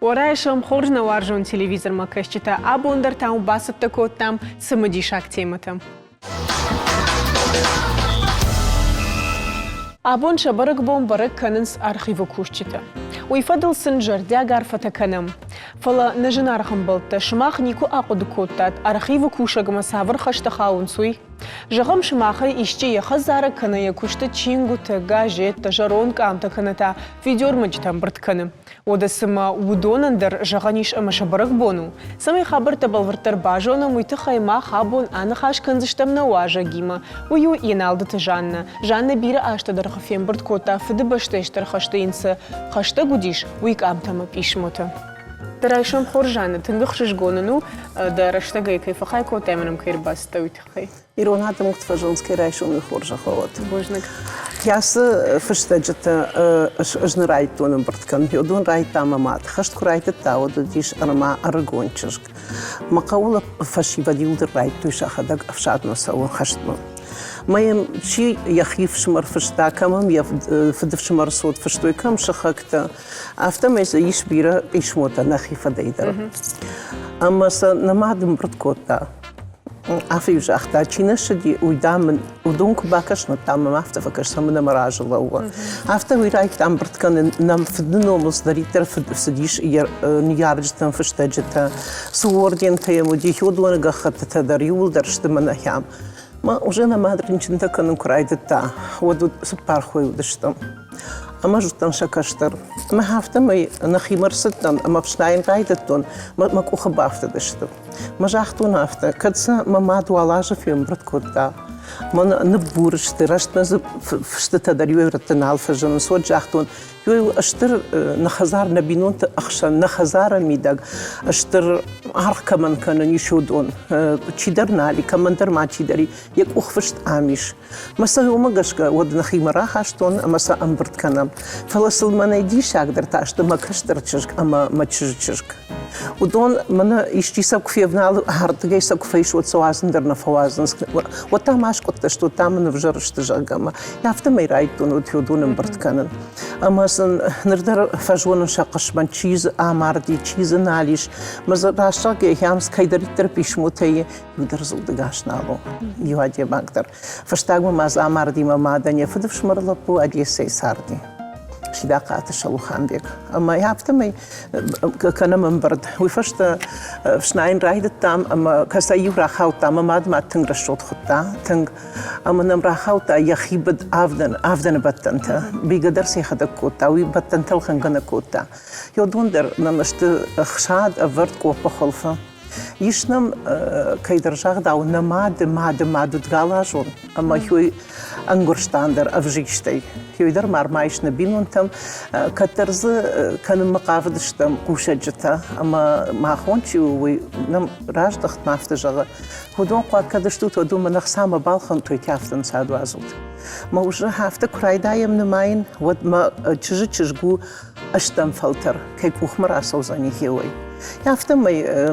Ораешам хоржна варжон телевизор макашчита, абондер там басып такот там самодишак тематам. Абон шабарак бом барак канынс архиву кушчита. Уйфадыл сынжар дягар фатаканам. Фала нажинархам болта шмах нику акуду коттат архиву кушагма савр хашта хаунсуй. Жагам шмаха ищи яхазара каная кушта чингу тага жет жарон камта каната видеормачтам бртканы. Ода сама удонандер жаганиш амашабарак бону. Самый хабар табалвартар бажона муйты хайма хабон анахаш канзыштам науажа гима. Ую еналдыты Жанна. Жанна бира аштадар хафем брткота фыды баштештар хаштаинса. Хашта гудиш уйк амтама пишмота. Тараишам хор Жанна, тынгых шишгонану, да раштагай кайфахай котайманам кайрбас тавитхай. Ироната мухтфажонский райшон хоржа ховат. Божнак. Ясы фыштаджата жнырайтоным брткан, йодун райтама мат. Хашт курайта таоду диш арма арагончышк. Макаула фашивадилдер райту шахадаг авшадно сау хаштма. Моим чи яхив шмар фышта камам я фдв шмар сот фыштой кам шахакта. Автомайза ишбира ишмота нахифа дейдер. Амаса намадым брткота. Афиюж ахта чинашди уйдам удунк бакашна там мафта факаш самна маражла уа. Афта уйрайк там брткан нам фдномус даритер фсдиш ниярж там фштаджета суорден тему дихудвана гахата дарюл дарштмана хям. ما وجانا ما أدري إن كنت كانوا كرايد التا ودود سبار خوي ودشتم أما جوتن شكاشتر ما هفتم ما نخي مرستن أما بشناين رايدتون ما كوخ بافت دشتم ما جاختون هفته كدسا ما دوالاجة في مرت كوتا ما نبورش ترشت ما فشت تدريو رتنال فجن صوت جاختون يو أشتر نخزار نبينون أخشى نخزار ميدق أشتر عرق كمان كانوا يشودون تشيدرنا لي كمان در ما تشيدري يك أخفشت عامش مسا يوم قشقة ود نخي مراحشتون مسا أمبرت كنام فلسل ما نيديش أقدر تاشت ما كشتر تشجك أما ما تشجك ودون منا يشتي ساق في ابنال هارد جاي ساق فيش وتسوازن درنا فوازن وتاماش كنت تشتو تامن فجرش تجاقما يافت ما يرايتون وتيودون أمبرت كنن أما نردر فجوان شاقش من چیز آماردی چیز نالیش مزر راشتا که هیامس کایدری تر پیش موتی یودر زودگاش نالو یوادی بانکتر فشتاگم ماز آماردی مادنی فدفش مرلپو ادی سی ساردی شدا قاتش الله خان بیگ اما یافتم کنم امبرد ویفشت فشناین راید تام اما کسایی راخاو تام ماد ما تنگ رشود خدا تنگ اما نم راخاو تا یخیبد آفدن بتنتا بیقدر سیخد کوتا وی بتنتل خنگن کوتا یودون در نمشت خشاد افرد کو بخلفه يشنم كيدرجاغ داو نماد دغالاجون اما هوي انغورشتاندر افجيشتي هويدر مارمايش نبينون تم كترز كان مقافدشتم قوشجتا اما ما خونشي وي نم راج دخت مافتجا هدون قا كدشتو تدو منخ سام بالخن توي تافتن سادوازوت ما وجه هافته كرايدايم نماين ود ما تشجو اشتم فلتر كي كوخمر اسوزاني هيوي يافتم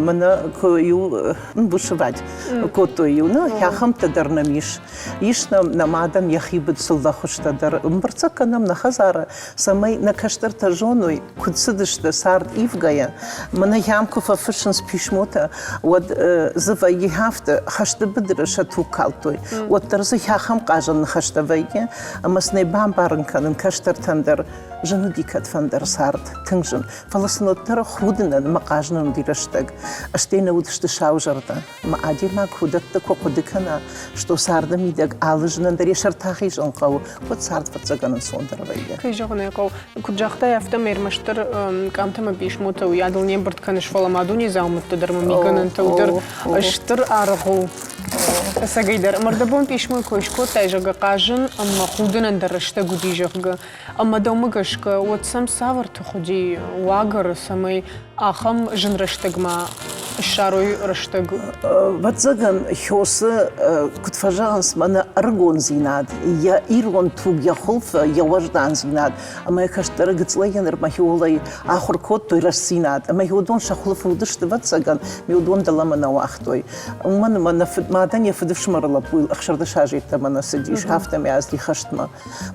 من كيو نبوشباد كوتويو نا ياخم تدرنميش يشنا نمادن يخيبد صلدخش تدر مبرتك نم نخزار سمي نكشتر ترجونوي كدسدش دسارد إيفغايا من يام كوفا فشنس بيشموتا ود زفا يهافت خشت بدر شتو كالتوي وترزي ياخم قاجن خشت فيا أما سنبام بارن كان كشتر تندر جنو ديكت فندر سارد تنجن فلسنو ترى خودنا مقاجنا ديرشتك اشتينا ودشت شاوجردا ما عادي ما كودت كوقدكنا شتو سارد ميدك алыжна даре шартахи жонқау вот сард фацаганын сондыр вайя кыжогне кол куджахта яфта мермаштыр камтама бишмота уядыл не быртканыш фаламадуни заумутты дырма миганын таудыр аштыр аргу сагайдар мардабон пишмой кошко тайжага кажын амма худынан дарашта гудижага амма домагашка вот сам савар тухуди уагар самый ахам жынраштагма الشاروي رشتق بتزغن حوسه كنت فجانس من أرجون زيناد يا إيرون توج يا خلف يا وجدان زيناد أما يكشتر قتلين رما يولي آخر كوت توي رش زيناد أما يودون شخلف ودشت بتزغن يودون دلما نواختوي ومن نفد ما دنيا فدفش مرة لبوي أخشر دشاجي تمنا سديش هفته ميازدي خشتما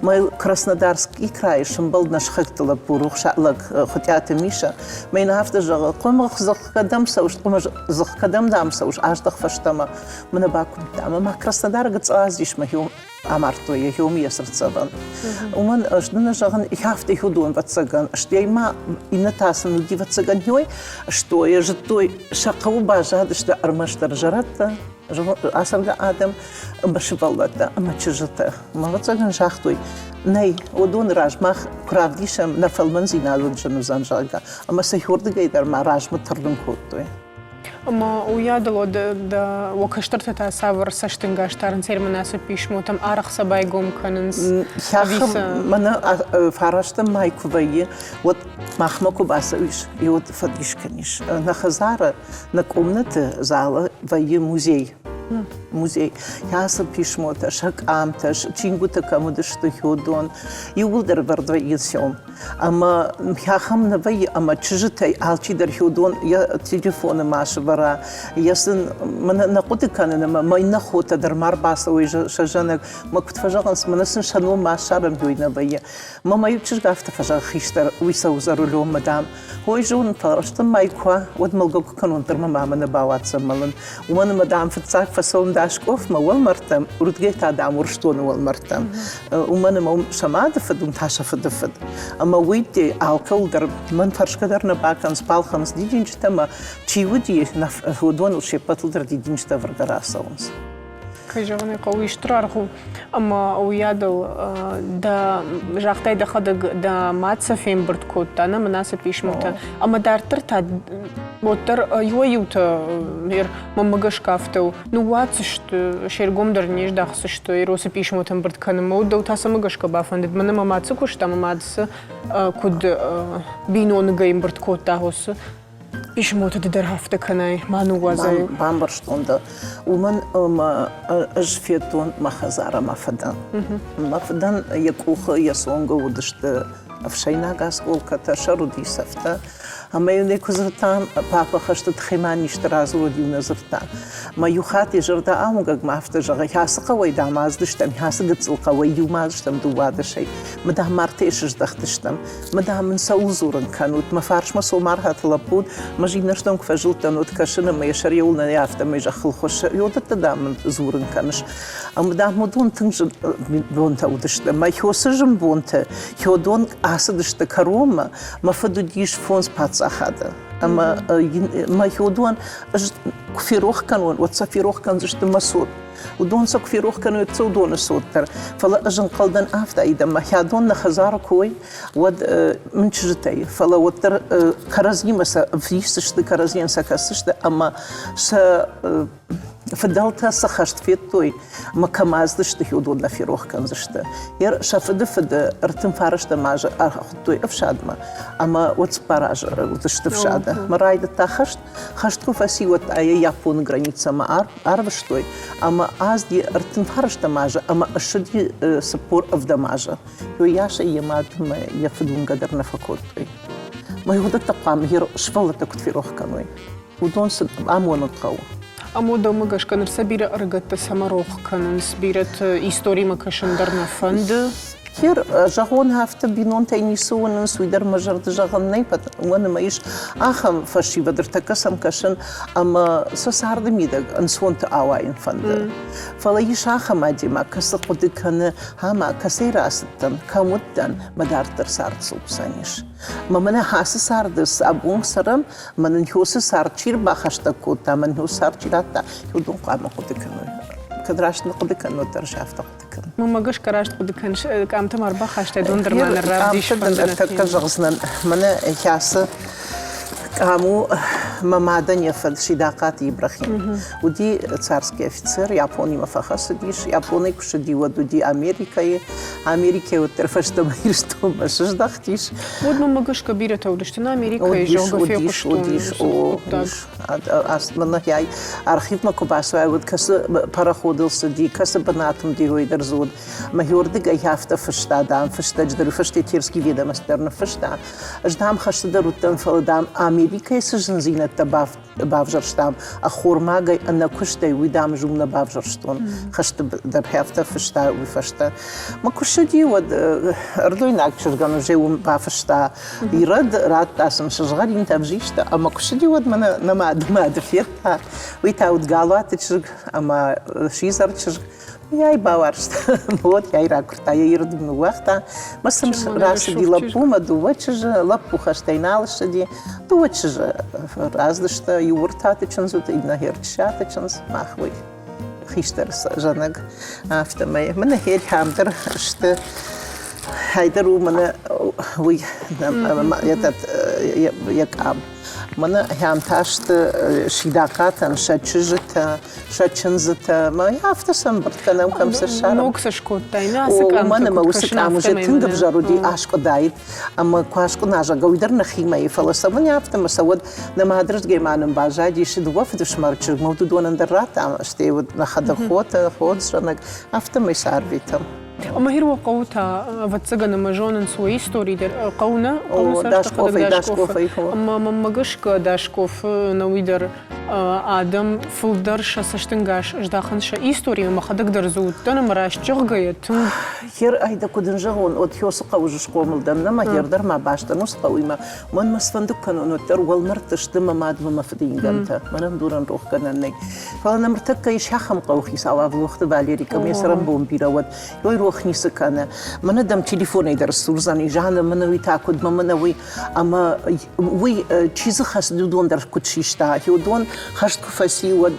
ما كراسنودارسكي كراي شمبل نشخت لبوروخ شالك ختيات ميشا ما ينهفت جغل قم خزق قدم سوش قم زق قدم دام سوش عاشق فشتما من باكم دام ما كراسنودار قد أزيش ما يوم عمرتو يوم يسر تصدن ومن أجدنا جغن يهفت يهودون بتسجن أشتي ما إنتاسن ودي بتسجن هوي أشتوي يجتوي شقو باجاد أشتى أرمش درجات أصلا آدم بشبلته أما تشجته ما بتسجن شاختوي ناي ودون راج ما كرافديشم نفل من زينة لنجنو زنجاقة أما سيهورد جيدر ما راج مترلن كوتوي أما ويادلو دا وكشترت تا سافر سشتنگا شتارن سير مناسب بيشمو تم آرخ سبايقوم كننس منا فارشتم ماي كوبايي ود مخمكو باسويش يود فديش كنيش نخزارة نكومنت زالة في موزي ياسب بيشمو تشك عام تش تشينغو تكامودش تهودون يولدر بردو يسيوم أما ياخم نبي أما تشجتي عالشي در هودون يا تليفون ماش برا يسن من نقود كان ما ينخو تدر مرباسة ويجشجنك ما كنت فجأة من سن شنو ما شارم دوي نبي ما يبتش قافت فجأة خيشتر ويسوزروا لهم مدام هو يجون فرشت ما يكوا ود ملقوك كانوا در ما من باوات سملن ومن مدام فتساك فسوم داشكوف ما والمرتم ورتجيت دام ورشتون والمرتم ومن ما شماد فدم تاشا فدفد أما ويدي عالكل در من فرش كدر نباكن سبال خمس دي جنج تما تشي ودي هودون وشيبتل در دي جنج تفر قراسونس كجوني قوي اشترارخو أما ويادل دا جاختاي دا خدق دا ماتسا فين برتكوت أنا مناسب يشموتا أما دارتر تا وتر يويوتا مير ممغش كافتو نواتسشت شيرغوم درنيش داخسشت يروسب يشموتن برتكن مودو تاسا مغش كبافندد من ماماتسا كوشتا ماماتسا كود بينون غيم برتكوت داهوس بيشموت در هفته كناي ما نوازاي بامبرشتوندا ومن ما اجفيتون ما خزاره ما فدان ما فدان يكوخ يسونغ ودشت افشينا غاس كولكتا شرودي سفتا أما يونيكو زرتان بابا خشت خيمان يشتراز ودي ونزرتان ما يخاتي جردا أموجا ما افتجا ياس قوي داماز دشتم ياس قتل قوي يوماز دشتم دواد شيء مده مرتيش دختشتم مده من سوزورن كانوت ما فارش ما سومارها طلبود ما جيناشتم كفجلتن وتكشن ما يشريولنا يافت ما يجخل خش يودت دام زورن كانش أما ده مدون تنج بونتا ودشتم ما يوسجم بونتا يودون أسدشت كروما ما فدو ديش فونس باتس أخذ أما ما يودون في روح كانون وتصفي روح كان زشت مسود ودون سك في روح كانوا يتصودون الصوت تر فلا أجن قلدن أفتا إذا ما يادون نخزار كوي ود من شجتي فلا وتر كرزي مسا فيش تشت كرزين سكستشت أما س فدلتها سخشت في الطوي ما كماز دشت يودون في روح كان زشت ير شفد فد ارتم فارشت ماجا أخطوي أفشاد ما أما وتصبراج ودشت فشادة مرايد تاخشت خشتكو فسي وتأي يابون غرانيتسا ما أربشتوي أما أزدي ارتم فارشت ماجا أما أشدي سبور أفدا ماجا يو ياشا يماد ما يفدون قدر نفقوتوي ما يهود التقام هيرو شفلتك في روح كانوي ودون سد أمون القوة أمو دومغش كان رسبيرة أرغت سمروخ كان سبيرة إستوري مكشن درنا فند كير جاغون هافت بينون تاني سوون سويدر مجرد جاغن نيبت وانا ما يش آخم فشي بدر تكسم كشن أما سسار دميدك انسوون تآوين فند فلا يش آخم عدي ما كسر قد كان هما كسير أستن كمدن مدار ترسار تصوبسانيش ما من حاس صار دس أبون سرم من نحوس صار تشير باخشتا كوتا من نحوس صار تشيراتا يودون قام قد كانوا كدراش نقد كانوا ترشافت قد كانوا ما قش كراش قد كانش كام تمر باخشتا دون درمان الرابديش فندنا تكجغزنا من حاس كامو مامادا نفد شداقات إبراهيم ودي царский офицер Японии мафахас диш Япония кушди ودي أمريكا وترفشت بيرستو مش دختيش ودنا مجش كبيرة تولشتنا أمريكا يجوا فيها كشتون أصلا هي أرخيف ما كوباسوا ود كس paraходil سدي كس بناتهم دي ويدر زود ما هيورد جاي هافتا فشتا دام فشتا جدر فشتا تيرسكي فيدا مسترنا فشتا أجدام خشت دروتن فلدام أمريكا يسجن زينة بافجرشتام أخور ما جاي أنا كشتا ويدام جملة بافجرشتون خشت در هافتا فشتا وفشتا ما كشدي ود أردوي ناكشر جانو جيو بافشتا يرد رات تاسم شجعين تبجيشتا أما كشدي ود منا ما دفيرتا ويتاود قالوا تشرق أما شيزر تشرق ياي باورست вот я иракурта я ирд ну вахта масам раз дила пума дуачж лапу хаштайналш ди дуачж раздышта юртаты чынзут идна херчата чынз махвы хиштерс жанаг автомай мен хер хамдер шты хайдер у мен уй этот якам من هم تاشت شداقات شججت شجنزت ما يفتسم برتكلم كم سشارة نوكسش كوتاينا ومن ما وسك عموجت تندب جرودي عشق دايد أما كاشق ناجا قويدر نخي ما يفلس من يفتم سود نما هدرت جيمان باجادي شد وفد شمارتش موجود وانا درات عم اشتي ونخد خود شنك أفتم يسار بيتم أما هي وقوتها وتسجن مجانا سوي ستوري در قونا داشكوفي أما مجشك داشكوف نويدر آدم فلدرش سشتنجاش جداخنش إستوري ما خدك درزود تنا مراش جغيت هير أيدا كودن جهون أتيوس قوجش قومل دمنا ما هير در ما باشتا نص قويمة من مسفندق كانوا نتر والمرتش دم ما دم ما فدين جنتا ما ندورن روح كنني فأنا مرتك يش حخم قوخي سوا في وقت باليري كم يسرم بوم بيروت يروح نيسكنا من دم تليفوني در سورزاني جانا من وي تاكد ما من وي أما وي چیز خاص دون در كتشيشتا هيو دون خشت كفاسي ود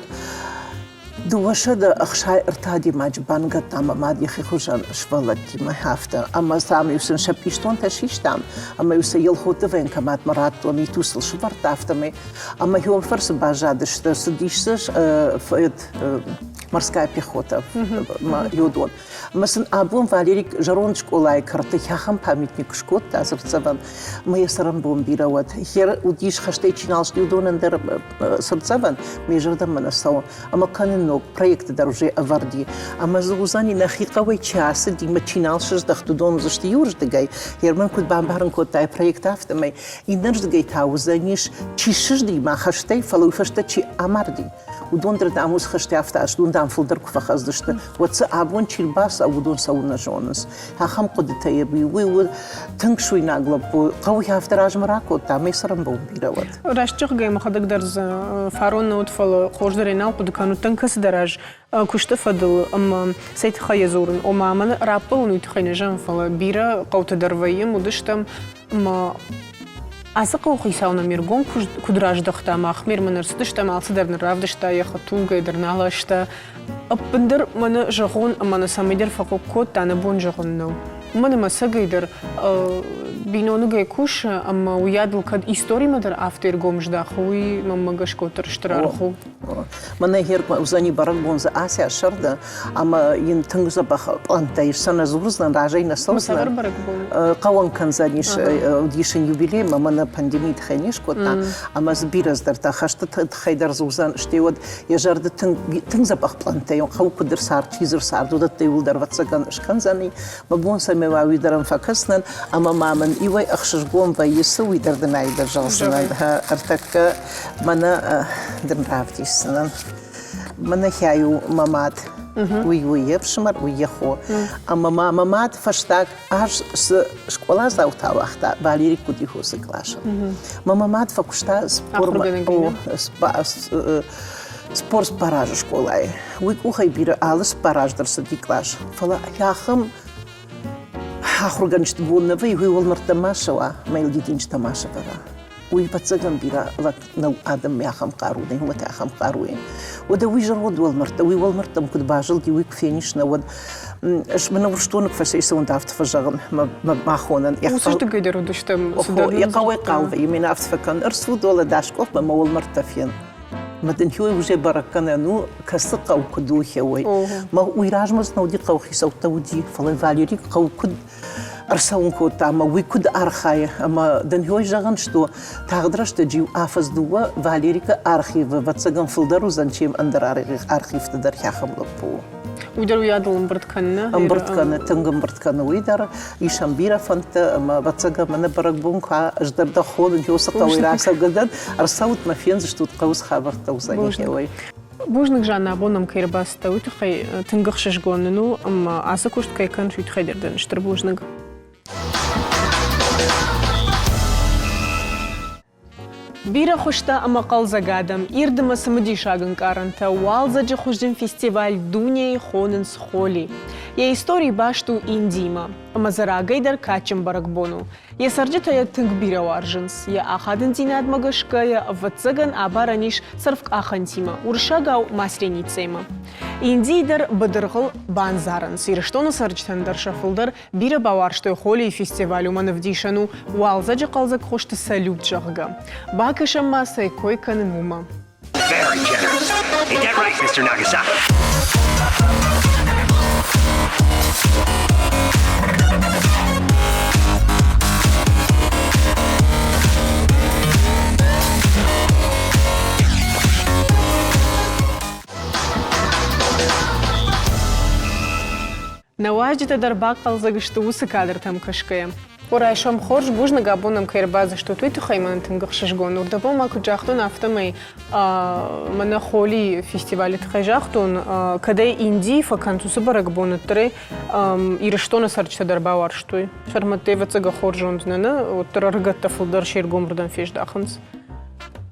دوشد أخشى ارتادي ماجبان قد أما ما دي خيخوشان شفلتي ما هافتا أما سام يوسن شبيشتون تشيشتام أما يوسن يلخوت فين كمات مرات ومي توصل شفرت أفتمي أما هو فرس باجادش تسديشش فيد морская пехота юдон. Мысын абун Валерик жарон школай карты яхам памятник шкот тазырцаван мы сарам бомбировать. Хер удиш хаштей чиналш юдон эндер сырцаван межердам манасау. Ама каненок проекты дороже аварди. Ама зузани нахиқавай часы ди мачиналшш дахтудон зашти юрждагай. Хер мен куд бамбарн котай проект автомай. Инерждагай таузаниш чишш ди ма хаштей фалуфашта чи амарди. ودون داموس خشته افتاش دون دام فولدر كفخاز دشته واتس ابون تشيلباس او دون سونا جونس هخم قدته يبي وي تنكشوي ناغلب قوي هفتراج مراكو تامي سرم بو بيروت راشچق گيم خدك درز فارون نوت فل خوشدرينا قد كانوا تنكس دراج كشت فضل ام سيت خيزورن او مامن رابل نوت خينجان فل بيرا قوت درويم ودشتم ما أسقو خيساونا ميرغون كدراج دختا ما خمير من رصدشتا ما صدرنا رافدشتا يخطوغا يدرنا لاشتا أبندر من جغون أما ساميدر فقو كود تانا بون جغون نو من ما سجيدر بينونو جايكوش أما ويادل كد إستوري مدر أفتر قومش داخوي ما جاش كوتر اشترارخو من هير وزاني برق بونز آسيا شردا أما ينتنجز بخ أنتيش سنة زورزنا راجعين صوصنا قوان كان زانيش ديشن يوبيلي ما من بانديمي تخينيش كوتا أما زبيرز در تخشت تخيدر زوزان اشتيود يجرد تنجز بخ أنتيون خو كدر صار تيزر صار دودت تيول در واتسكان إشكان زاني ما بون سماوي درم فكسنا أما ما من إيوه أخشش قوم ويسوي در دناي در جلسنا أرتك منا درنرافتي سنن منا هايو مامات وي بشمر ويخو أما مامات فشتاك أش شكولا زاوتا وقتا باليري كودي هو سكلاش مامات فكشتا спор спараж школай. Уй кухай бира алы спараж дырсы диклаш. Фала яхым хахурганчт бунна вей уй тамашава, майл дитинч тамашава. Уй пацагам бира лак нау адам яхам кару, не хума яхам каруин. Ода уй жарод уй волмартам куд бажал ди уй кфениш на вот إيش من ورشتونك فشيء وانت عرفت فجرن ما خونن وصلت تقدر ودشتم يقوي قاوة يمين عرفت فكان أرسو دولة داشكوف بما أول مرتفين مدن هو وجه بركنا نو كسقة وكدوه هوي ما ويراج مزنا ودي قوخي صوت ودي فلا فاليري قو كد أرسون كوتا ما ويكد أرخاية أما دن هو جغن شتو تقدرش تجيو آفز دوا فاليريك أرخيف وتسجن فلدر وزنشيم أندر أرخيف تدر ياخم لبو ودرو يادل امبرت كنا تنجمبرت كنا ويدر يشمبيرا فانت ما بتسجى من برقبون كا أجدر دخول يوسق ويراسا جدا أرسوت ما فينز شتو تقوس خبر توزعني هوي بوجنك جانا بونم كيرباس تويت خي تنجخش جوننو أما عسكوشت كي كان شو تخيدر دنشتر بوجنك بيرا خشتا أما قلزا قادم إردما سمدي شاغن كارنتا والزا جي خشدن فيستيفال دونيا خوننس خولي يا إستوري باشتو إنديما أما زرا غيدر كاتشم برقبونو يا سرجتا يا تنك بيرا وارجنس يا آخادن ديناد مغشكا يا فتزغن آبارانيش صرفك آخانتيما ورشاغاو масреницейма Индийдер бадырғыл банзарын сирыштоны сарджтан даршафылдар бирі баварштой холи фестивалю манавдишану уалза жы қалзак хошты салют жағыға. Бакышам масай койканы мума. Very generous. Ain't that right, Mr. Nagasaki? Наваждите дарбак қалзагышты усы кадр там кашкая. Орайшам хорж бужна габонам кайрбазы, что туй тухайман тынгахшашгон. Урдабо маку джахтун автомай мана холи фестивале тхайжахтун, кадай Индии факантусы барагбонатыры ирыштона сарчта дарба варштуй. Шарматей вацага хоржон знана, оттараргатта фулдар шергомрдан феждаханс.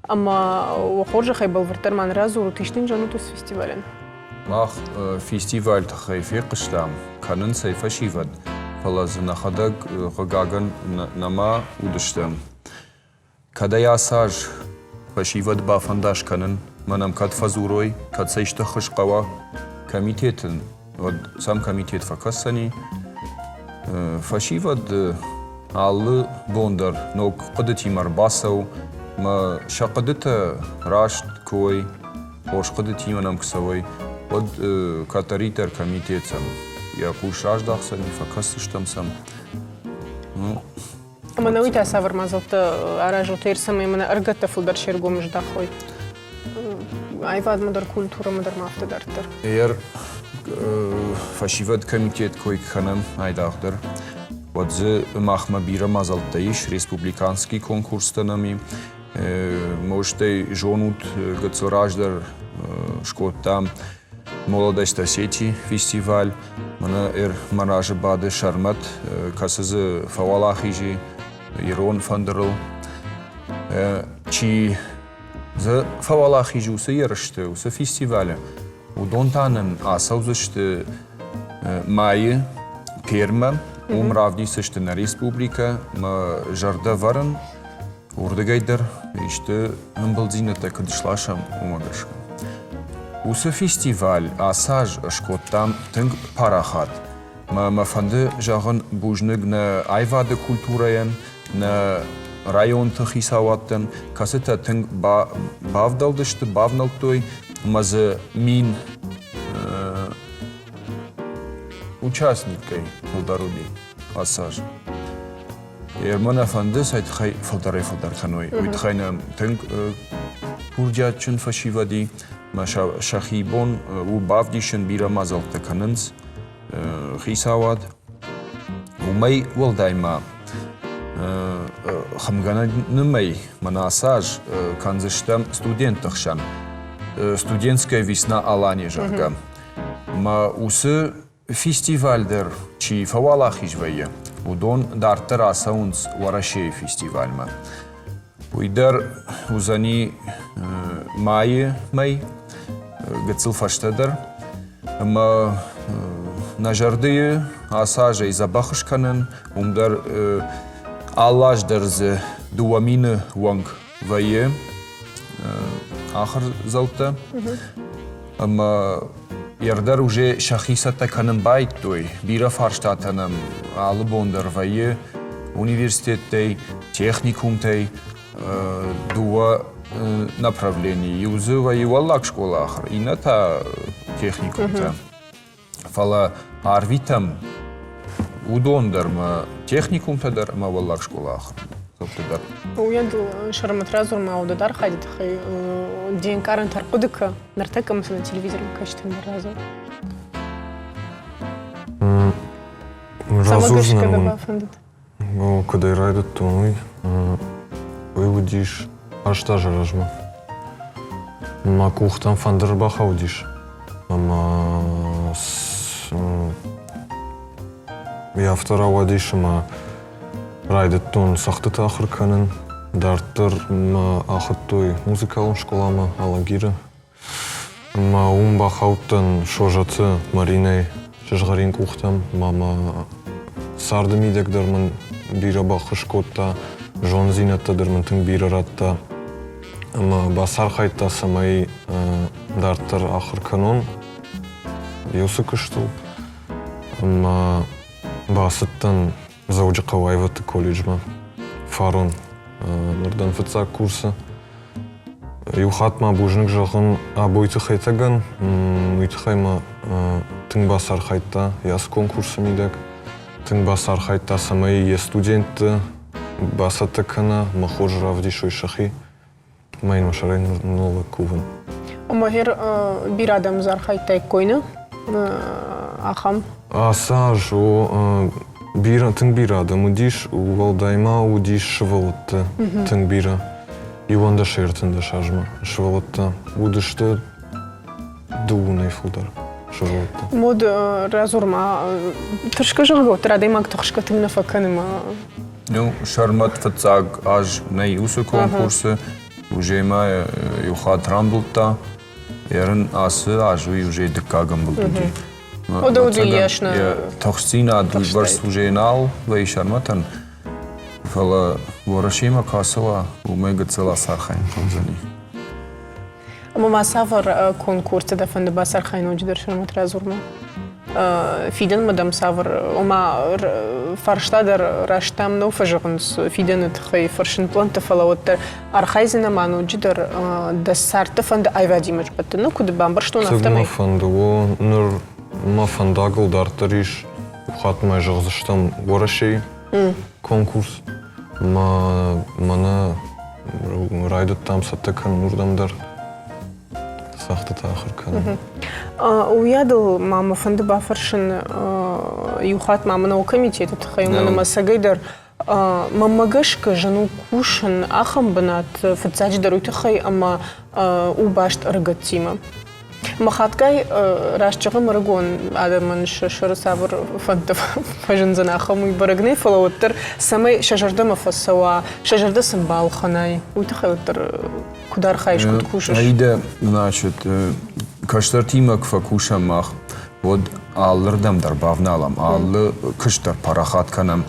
Ама хоржа хайбал вартарман разу рутиштин жанутус фестивален. Мах фестиваль тхайфе кыштам, канын сайфашивад. Фалазына хадаг гаган нама удыштам. Когда я саж фашивад бафандаш канын, манам кад фазурой, кад сайшта хышкава комитетен, вот сам комитет факасани, фашивад аллы бондар, но кадатимар басау, ма шакадыта рашт кой, ош кадатиманам ксавой, вот катаритер комитетсам. Я кушаш дахсан, факасыштам сам. Ама на уйта савар мазалта аражота ирсам именно аргата фулдар шергом ждахой. Айвад мадар культура мадар мафтадартар. Ер фашивад комитет койк ханам айдахдар. Вот зе махма бира мазалтаиш республиканский конкурс танами. Можете жонут гацораждар шкоттам. Молодость Осетии фестиваль, мана маража бады шармат, касазы фавалахижи, Ирон фандерл, чи за фавалахижи усы ярышты, усы фестиваля, удонтанын асаузышты майы, перма, умравдисышты на республика, ма жарда варан, урдагайдар, ишты нымбалдзината кадышлашам умагашка. Усы фестиваль асаж шкоттам тынг парахат. Ма фанды жағын бужнык на айвады культураен, на район тахисаваттын, касыта тынг бавдалдышты, бавналтой, мазы мин участникой фалдаруди асаж. Ермана фанды сайтхай фалдарай фалдарханой. Уйтхайна тынг пурджачын фашивади, ма шахибон у бавдишен бира мазалта канынс хисавад. Умай волдайма хамгана нымай мана асаж канзыштам студентахшан. Студентская весна алани жарга. Ма усы фестивальдер чи фавалахижвая. Удон дартер асаунс варашей фестивальма. Уйдар узани май гацил фаштадар, ма нажарды асажа и забахышканын, умдар аллаждарзы дуамины ванг вае ахыр залта, ма Ярдар уже шахисата каным байт той, бира фарштатанам, алы бондырвайы, университеттей, техникумтей, дуа направлений. Юзы воеваллак школа ахр, ината техникумта. Фала арвитам удондарма техникумтадар, ма валлак школа ахр. ويد شرمترازور ما ودار خادت خي دين كارن ترقدك نرتك مثلا التلفزيون كشت مرازور Разужно, когда бафандит когда райдут той, выводишь аж та же рожма. Макух там фандербаха удишь. Мама я вторая водишь, ма райдут тон сахтыта ахыр канын. Дарттыр ма ахыр той музыкалын школама алагира. Ма умбаха уттан шожаты Мариней жажгарин кухтам. Мама сардымидек дырмын бира бахы шкотта, жон зинатта дырмын тың бира ратта. Ама басар қайтта самай дарттыр ахыр канон. Юсы кыштыл. Ама басыттан заужы қавайваты колледжма. Фарон нырдан фыца курсы. Юхатма бужнық жағын абойты қайтаган. Үйтіқайма тың басар қайтта яс конкурсы мидек. Тың басар қайтта самай студентті басаты кана махор жравди шой шахи. Майын машарай нолы кувын. Омагер bir adam zar haytay koyna ахам. Асаж о тың бира адам удиш увалдайма удиш шывалытты тың бира. И онда шертінді шажма шывалытты. Удышты дуунай фулдар. Мод разурма тышкы жылғы отырады имак тұқшқы тыңна факаныма. Ну, шармат фацаг аж на юсы конкурсы, уже има юхат рамблта, ерін асы ажу и уже дыкагам был дуди. Ода уди яшна. Тахсина дульбарс уже нал, вай шарматан. Фала ворашима касова умега цела сархайн конзани. Мама савар конкурсы да фанды басар хайно жидер шармат разурма. Фиден мадам савар ома фарштадер раштам но фажгынс фиден тхай фаршин планта фалауттер архайзена ману жидер да сарты фанды айвадимыч баттыны куды бамбар что нафтамай. Фанды о нур ма фандагыл дартариш хатмай жагзыштам ворашей конкурс. Мана райдут там саттакан нурдамдар. Сахтыта ахыр каны. Уядыл мама фанды бафаршин юхат мамына комитет тхаймана масагайдар мамагашка жану кушин ахам банат фацадждар уйтхай ама убашт аргатима. Махаткай рашчагым рагон адамын шырсавыр фанды фажынзан ахам уй барагней фалауттер самай шажарда мафасава шажарда сымбал ханай уйтхай уттер кудар хайш куд кушаш. Айда, значит, каштар тимак факушам мах, вот аллырдам дар бавналам, аллы каштар парахат канам.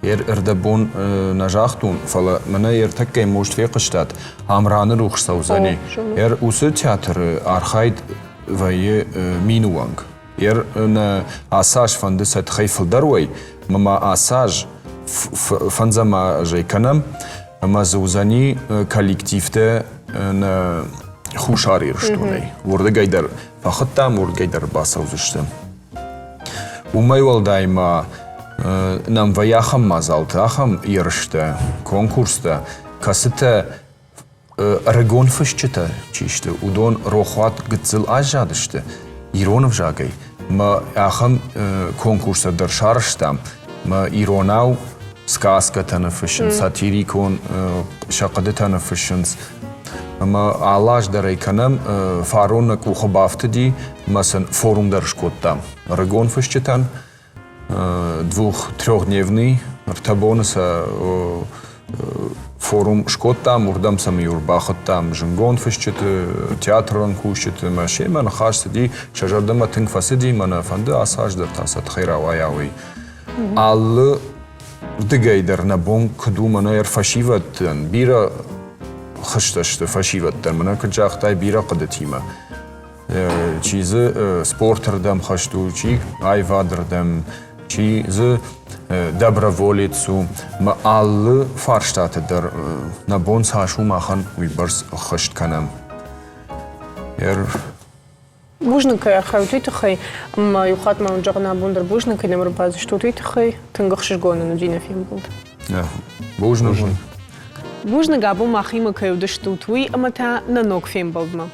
Эрдабон нажахтун, фала мана таккай может фекаштат, амраны рух саузани. Усы театр архайд вае минуанг. На асаж фанды сат хайфылдарвай, мама асаж фанзама жайканам, ама заузани коллективте на хушарир штунай. Ворда гайдар фахаттам, ворда гайдар басаузыштым. Умай валдайма нам ваяхам мазалты, ахам ярышты, конкурста, касыта регон фышчыта чишты, удон рохват гыцыл ажадышты, иронов жагай. Ма ахам конкурса дыршарыштам, ма иронау сказка танафышын, сатирикон шақады танафышынс. Ма алаш дарайканам фаронак ухабафтыди, масан форум даршкоттам. Регон фышчытан, двух-трехдневный, ртабонаса форум шкоттам, урдам сам юрбахаттам, жингон фышчыты, театрон кушчыты, маше мана хашсыди, шажардама тынг фасыди, мана фанды асаждар тасат хайраваяуи. Аллы дыгайдар на бон кыду мана яр фашиваттан, бира хышташты фашиваттан, мана кыджахтай бира кыдытима. چیزی سپورتر دم خشتو چی آیوادر دم چیزی دبر ولیتسو ما آل فارشتات در نبونس هاشو ماخن ویبرس خشت کنم بوجنك خاوتي تخي ما يخات ما نجغنا بوندر بوجنك نمر باز شتوتي تخي تنغخش جونا ندينا فيم بولد بوجنك بوجنك ابو ما خيمك يودشتوتوي اما تا نانوك فيم بولد ما